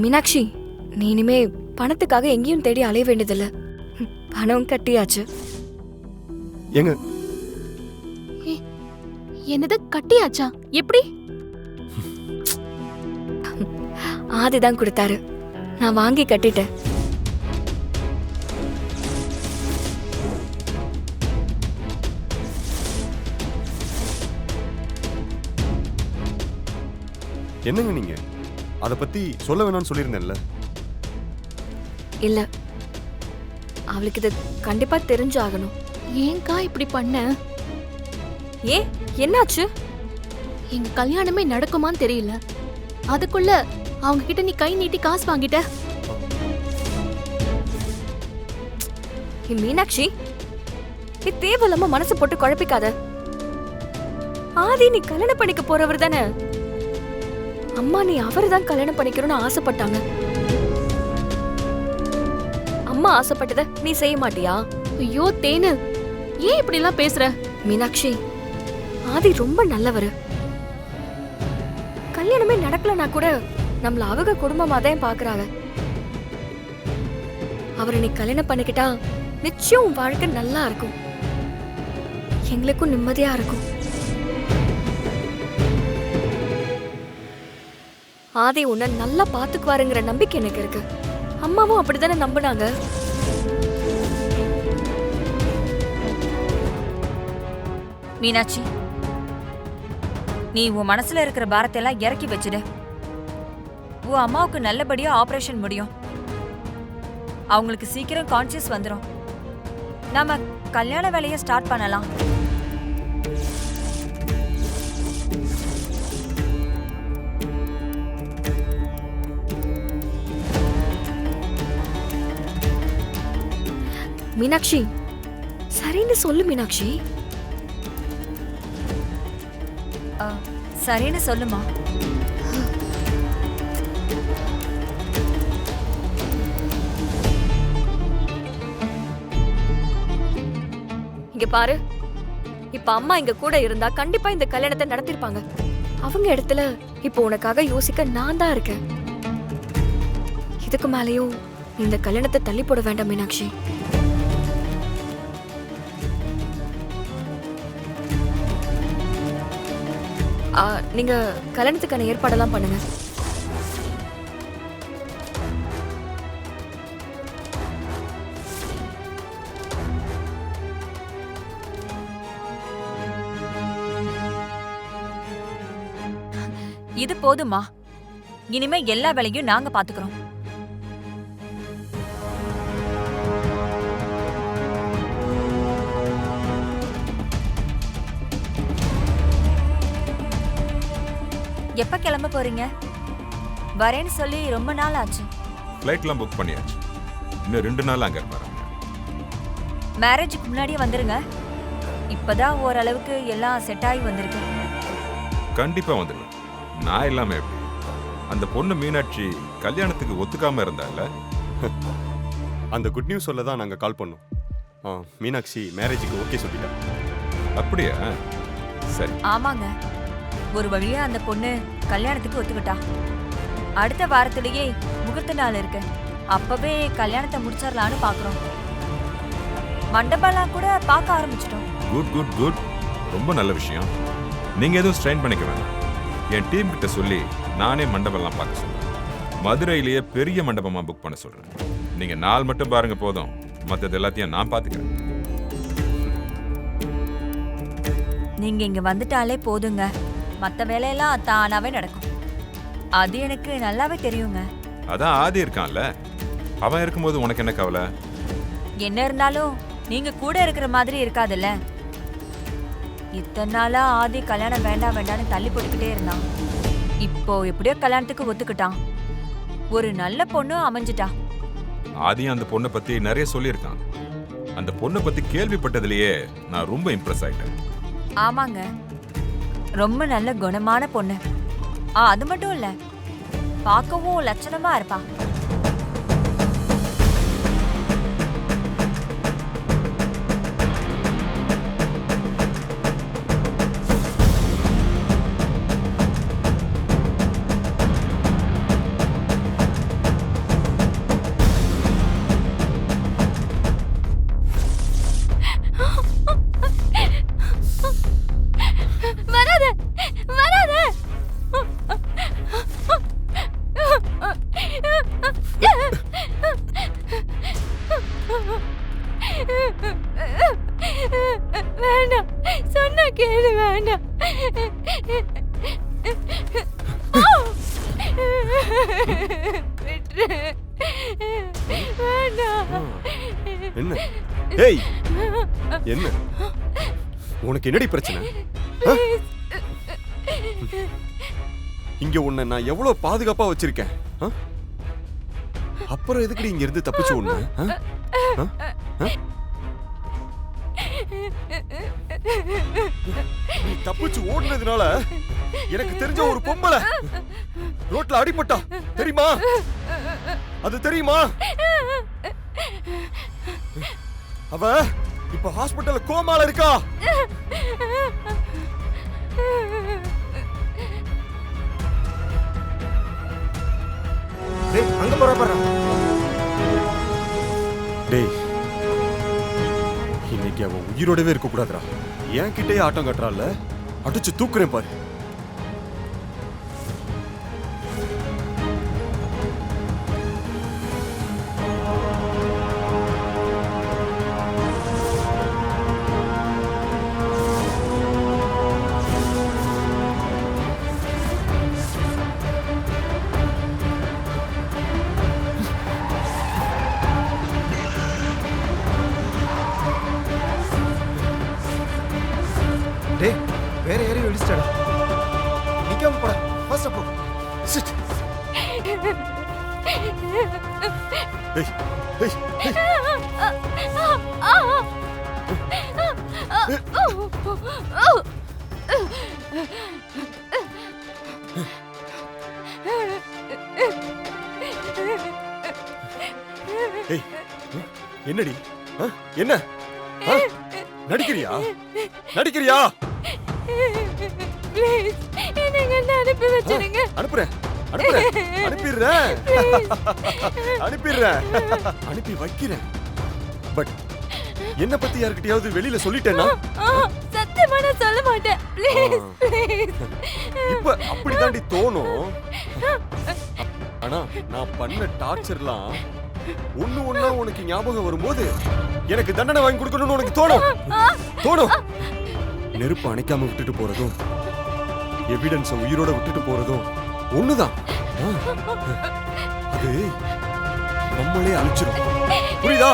மீனாட்சி, நீ இனிமே பணத்துக்காக எங்கேயும் தேடி அலைய வேண்டியதில்ல. பணம் கட்டியாச்சு. ஏங்க, என்னது கட்டியாச்சா? எப்படி? ஆதிதான் கொடுத்தாரு, நான் வாங்கி கட்டிட்டேன். என்னங்க நீங்க அத பத்தி சொல்ல வேணாம்னு சொல்லியிருந்தேன்ல. இல்ல, அவளுக்கு இது கண்டிப்பா தெரிஞ்சாகணும். ஏன்க்கா இப்படி பண்ண? ஏன், என்னாச்சு? எங்க கல்யாணமே நடக்குமான்னு தெரியல, அதுக்குள்ள அவங்க கிட்ட நீ கை நீட்டி காசு வாங்கிட்ட. மீனாட்சி, நீ தேவையில்லாம மனசு போட்டு குழப்பிக்காத. ஆதி நீ கல்யாணம் பண்ணிக்க போறவர் தானே. அம்மா நீ அவர்தான் கல்யாணம் பண்ணிக்கணும்னு ஆசைப்பட்டாங்க. அம்மா ஆசைப்பட்டத நீ செய்ய மாட்டியா? ஐயோ தேனு, ஏன் இப்படி எல்லாம் பேசுற? மீனாட்சி, ஆதி ரொம்ப நல்லவரு. கல்யாணமே நடக்கலனா கூட நம்மள அவங்க குடும்பமா தான் பாக்குறாங்க. அவரை நீ கல்யாணம் பண்ணிக்கிட்டா நிச்சயம் உன் வாழ்க்கை நல்லா இருக்கும், எங்களுக்கும் நிம்மதியா இருக்கும். ஆதி உன்னை நல்லா பாத்துக்குவாருங்கிற நம்பிக்கை எனக்கு இருக்கு. அம்மாவும் அப்படித்தானே நம்பினாங்க. மீனாட்சி, நீ உன் மனசுல இருக்கிற பாரத்தை எல்லாம் இறக்கி வச்சிடு. உன் அம்மாவுக்கு நல்லபடியா ஆபரேஷன் முடியும். அவங்களுக்கு சீக்கிரம் கான்சியஸ் வந்துடும். நாம கல்யாண வேலையை ஸ்டார்ட் பண்ணலாம். மீனாட்சி, சரின்னு சொல்லு மீனாட்சி. சரின்னு சொல்லுமா. இங்க பாரு, இப்ப அம்மா இங்க கூட இருந்தா கண்டிப்பா இந்த கல்யாணத்தை நடத்திருப்பாங்க. அவங்க இடத்துல இப்ப உனக்காக யோசிக்க நான் தான் இருக்கேன். இதுக்கு மேலயும் இந்த கல்யாணத்தை தள்ளி போட வேண்டாம் மீனாட்சி. நீங்க கல்யாணத்துக்கான ஏற்பாடெல்லாம் பண்ணுங்க. இது போதுமா? இனிமே எல்லா வேலையும் நாங்க பாத்துக்கிறோம். எப்ப கிளம்ப போறீங்க? வரேன்னு சொல்லி ரொம்ப நாள் ஆச்சு. ஃப்ளைட்லாம் புக் பண்ணியாச்சு. இன்னும் 2 நாள் அங்க இருப்பாங்க. மேரேஜுக்கு முன்னாடியே வந்துருங்க. இப்பதான் ஓரளவுக்கு எல்லாம் செட் ஆகி வந்திருக்கு. கண்டிப்பா வந்துடலாம். நான் இல்லாம எப்படி? அந்த பொண்ணு மீனாட்சி கல்யாணத்துக்கு ஒத்துக்காம இருந்தால. அந்த குட் நியூஸ் சொல்ல தான் நாங்க கால் பண்ணோம். மீனாட்சி மேரேஜுக்கு ஓகே சொல்லிட்டா. அப்படியா? சரி. ஆமாங்க, ஒரு வழியா அந்த பொண்ணு கல்யாணத்துக்கு ஒத்துக்கிட்டா. அடுத்த வாரத்திலேயே முகூர்த்த நாள் இருக்கு. அப்பவே கல்யாணத்தை முடிச்சிடலான்னு பாக்குறோம். மண்டபம்லாம் கூட பார்க்க ஆரம்பிச்சிட்டோம். Good good good. ரொம்ப நல்ல விஷயம். நீங்க எதுவும் ஸ்ட்ரெயின் பண்ணிக்க வேண்டாம். என் டீம் கிட்ட சொல்லி நானே மண்டபம்லாம் பார்க்க சொல்றேன். மதுரையிலேயே பெரிய மண்டபமா புக் பண்ண சொல்றேன். நீங்க நாள் மட்டும் பாருங்க போதும். மற்றது எல்லாத்தையும் நான் பாத்துக்கிறேன். நீங்க இங்க வந்துட்டாலே போதுங்க, மத்த வேலையெல்லாம் தானாவே நடக்கும். அது எனக்கு நல்லாவே தெரியுங்க. அதான் ஆதி இருக்கான்ல, அவன் இருக்கும்போது உனக்கு என்ன கவலை? என்ன இருந்தாலும் நீங்க கூட இருக்கிற மாதிரி இருக்காதுல்ல. இத்தனை நாளா ஆதி கல்யாணம் வேண்டாம் வேண்டாம்னு தள்ளி போட்டுக்கிட்டே இருந்தான். இப்போ எப்படியோ கல்யாணத்துக்கு ஒத்துக்கிட்டான். ஒரு நல்ல பொண்ணு அமைஞ்சிட்டா. ஆதியும் அந்த பொண்ணை பத்தி நிறைய சொல்லியிருக்கான். அந்த பொண்ணை பத்தி கேள்விப்பட்டதுலயே நான் ரொம்ப இம்ப்ரெஸ் ஆயிட்டேன். ஆமாங்க, ரொம்ப நல்ல குணமான பொண்ணு. அது மட்டும் இல்ல, பார்க்கவும் லட்சணமா இருப்பா. விட்டுரு. வேண்டாம். என்ன ஏய் என்ன உனக்கு என்னடி பிரச்சனை? ஆ? இங்க உன்னை நான் எவ்வளவு பாதுகாப்பா வச்சிருக்கேன். ஆ? அப்புறம் எதுக்குடி இங்க இருந்து தப்பிச்சு ஒண்ணு? நீ தப்பிச்சு ஓடுனதுனால எனக்கு தெரிஞ்ச ஒரு பொம்பளை ரோட்ல அடிபட்டா தெரியுமா? அது தெரியுமா? அவ இப்ப ஹாஸ்பிடல்ல கோமால இருக்கா. டேய் அங்க போறா பாரு. டேய் இன்னைக்கு அவன் உயிரோடவே இருக்க கூடாதுடா. என் கிட்டே ஆட்டம் கட்டுறாள், அடிச்சு தூக்குறேன் பாரு. டேய் வேற யாரையும் இடிச்சிட்டடா. நிக்காம போடா. ஃபர்ஸ்ட் போ. சிட். ஏய் ஏய் ஏய் என்னடி? என்ன நடிக்கிறியா? நடிக்கிறியா? ப்ளீஸ் என்னங்க அனுப்பி வச்சிருங்க. அனுப்புறேன் அனுப்பிடுறேன் அனுப்பிடுறேன் அனுப்பி வைக்கிறேன். பட் என்ன பத்தி யார்கிட்டயாவது வெளியில சொல்லிட்டேன்னா? சத்தியமா நான் சொல்ல மாட்டேன். Please please. இப்ப அப்படிதாண்டி தோணும். ஆனா நான் பண்ண டார்ச்சர்லாம் ஒண்ணு ஒண்ணா உனக்கு ஞாபகம் வரும்போது எனக்கு தண்டனை வாங்கி கொடுக்கணும்னு உனக்கு தோணும். நெருப்பு அணைக்காம விட்டுட்டு போறதும் எவிடன்ஸ உயிரோட விட்டுட்டு போறதும் ஒண்ணுதான். அது நம்மளே அழிச்சிடும். புரியுதா?